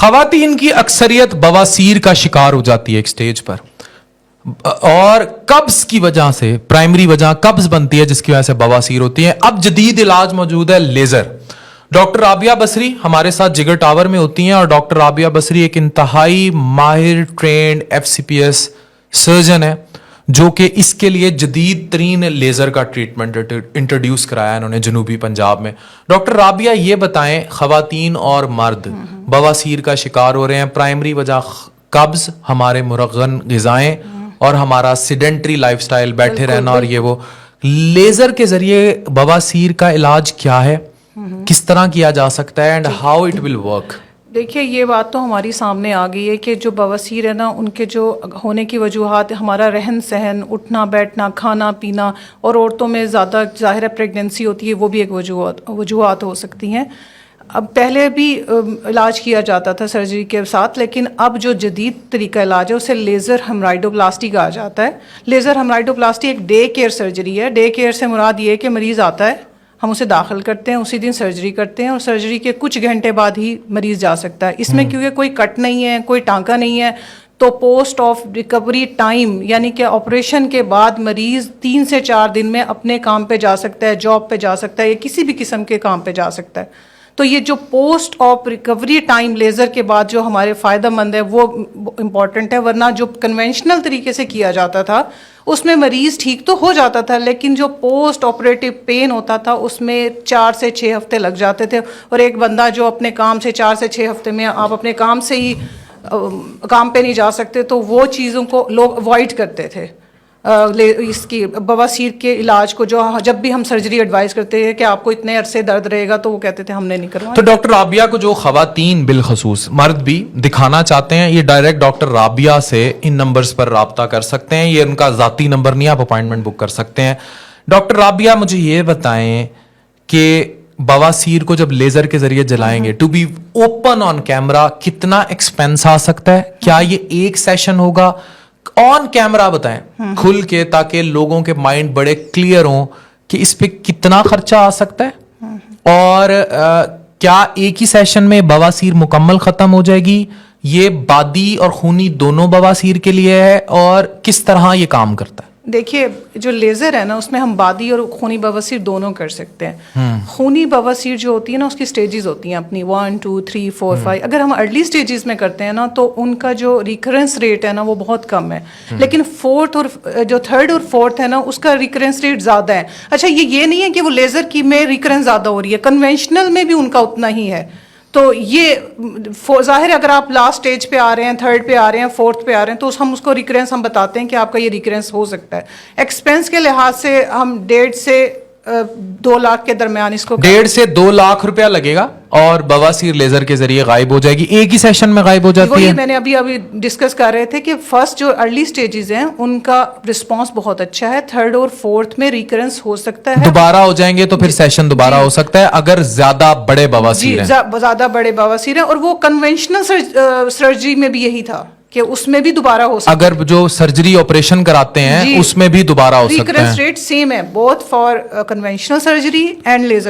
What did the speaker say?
خواتین کی اکثریت بواسیر کا شکار ہو جاتی ہے ایک سٹیج پر, اور قبض کی وجہ سے پرائمری وجہ قبض بنتی ہے جس کی وجہ سے بواسیر ہوتی ہے. اب جدید علاج موجود ہے, لیزر. ڈاکٹر رابعہ بصری ہمارے ساتھ جگر ٹاور میں ہوتی ہیں, اور ڈاکٹر رابعہ بصری ایک انتہائی ماہر ٹرینڈ FCPS سرجن ہے جو کہ اس کے لیے جدید ترین لیزر کا ٹریٹمنٹ انٹروڈیوس کرایا انہوں نے جنوبی پنجاب میں. ڈاکٹر رابعہ یہ بتائیں, خواتین اور مرد بواسیر کا شکار ہو رہے ہیں, پرائمری وجہ قبض, ہمارے مرغن غذائیں اور ہمارا سیڈنٹری لائف سٹائل, بیٹھے رہنا اور یہ وہ. لیزر کے ذریعے بواسیر کا علاج کیا ہے, کس طرح کیا جا سکتا ہے, and how it will work? دیکھیے یہ بات تو ہماری سامنے آ گئی ہے کہ جو بواسیر ہے نا, ان کے جو ہونے کی وجوہات, ہمارا رہن سہن, اٹھنا بیٹھنا, کھانا پینا, اور عورتوں میں زیادہ ظاہر ہے پریگننسی ہوتی ہے, وہ بھی ایک وجوہات ہو سکتی ہیں. اب پہلے بھی علاج کیا جاتا تھا سرجری کے ساتھ, لیکن اب جو جدید طریقہ علاج ہے اسے لیزر ہیمرائڈوپلاسٹی کہا جاتا ہے. لیزر ہیمرائڈوپلاسٹی ایک ڈے کیئر سرجری ہے. ڈے کیئر سے مراد یہ ہے کہ مریض آتا ہے, ہم اسے داخل کرتے ہیں, اسی دن سرجری کرتے ہیں, اور سرجری کے کچھ گھنٹے بعد ہی مریض جا سکتا ہے. اس میں کیونکہ کوئی کٹ نہیں ہے, کوئی ٹانکا نہیں ہے, تو پوسٹ آف ریکوری ٹائم یعنی کہ آپریشن کے بعد مریض 3 سے 4 دن میں اپنے کام پہ جا سکتا ہے, جاب پہ جا سکتا ہے, یا کسی بھی قسم کے کام پہ جا سکتا ہے. تو یہ جو post of recovery time laser کے بعد جو ہمارے فائدہ مند ہے وہ امپورٹنٹ ہے. ورنہ جو کنونشنل طریقے سے کیا جاتا تھا اس میں مریض ٹھیک تو ہو جاتا تھا, لیکن جو پوسٹ آپریٹو پین ہوتا تھا اس میں 4 سے 6 ہفتے لگ جاتے تھے, اور ایک بندہ جو اپنے کام سے 4 سے 6 ہفتے میں آپ اپنے کام سے ہی کام پہ نہیں جا سکتے, تو وہ چیزوں کو لوگ اوائڈ کرتے تھے. اس کی بواسیر کے علاج کو جو جب بھی ہم سرجری ایڈوائز کرتے ہیں کہ آپ کو اتنے عرصے درد رہے گا, تو وہ کہتے تھے ہم نے نہیں کروانا. تو ڈاکٹر رابعہ کو جو خواتین بالخصوص مرد بھی دکھانا چاہتے ہیں, یہ ڈائریکٹ ڈاکٹر رابعہ سے ان نمبرز پر رابطہ کر سکتے ہیں. یہ ان کا ذاتی نمبر نہیں, آپ اپوائنٹمنٹ بک کر سکتے ہیں. ڈاکٹر رابعہ مجھے یہ بتائیں کہ بواسیر کو جب لیزر کے ذریعے جلائیں گے, to be open on camera کتنا ایکسپینس آ سکتا ہے؟ کیا یہ ایک سیشن ہوگا؟ آن کیمرا بتائیں کھل کے, تاکہ لوگوں کے مائنڈ بڑے کلیئر ہوں کہ اس پہ کتنا خرچہ آ سکتا ہے, اور کیا ایک ہی سیشن میں بواسیر مکمل ختم ہو جائے گی؟ یہ بادی اور خونی دونوں بواسیر کے لیے ہے, اور کس طرح یہ کام کرتا ہے؟ دیکھیے جو لیزر ہے نا اس میں ہم بادی اور خونی بواسیر دونوں کر سکتے ہیں. خونی بواسیر جو ہوتی ہے نا اس کی سٹیجز ہوتی ہیں اپنی 1 2 3 4 5. اگر ہم ارلی سٹیجز میں کرتے ہیں نا تو ان کا جو ریکرنس ریٹ ہے نا وہ بہت کم ہے, لیکن فورتھ اور جو 3rd اور 4th ہے نا اس کا ریکرنس ریٹ زیادہ ہے. اچھا یہ نہیں ہے کہ وہ لیزر کی میں ریکرنس زیادہ ہو رہی ہے, کنونشنل میں بھی ان کا اتنا ہی ہے. تو یہ ظاہر ہے اگر آپ لاسٹ سٹیج پہ آ رہے ہیں, 3rd پہ آ رہے ہیں, 4th پہ آ رہے ہیں, تو ہم اس کو ریکرنس ہم بتاتے ہیں کہ آپ کا یہ ریکرنس ہو سکتا ہے. ایکسپینس کے لحاظ سے ہم 1.5 سے 2 لاکھ کے درمیان اس کو 1.5 سے 2 لاکھ روپیہ لگے گا, اور بواسیر لیزر کے ذریعے غائب ہو جائے گی, ایک ہی سیشن میں غائب ہو جاتی ہے. میں نے ابھی ڈسکس کر رہے تھے کہ فرسٹ جو ارلی سٹیجز ہیں ان کا رسپانس بہت اچھا ہے, 3rd اور 4th میں ریکرنس ہو سکتا ہے, دوبارہ ہو جائیں گے تو پھر سیشن دوبارہ ہو سکتا ہے اگر زیادہ بڑے بواسیر ہیں. زیادہ بڑے بواسیر ہیں, اور وہ کنونشنل سرجری میں بھی یہی تھا کہ اس میں بھی دوبارہ ہو سکتا ہے. اگر جو سرجری آپریشن کراتے ہیں اس میں بھی دوبارہ ہو سکتا ہے. ریکرنس ریٹ سیم ہے both for conventional surgery and laser.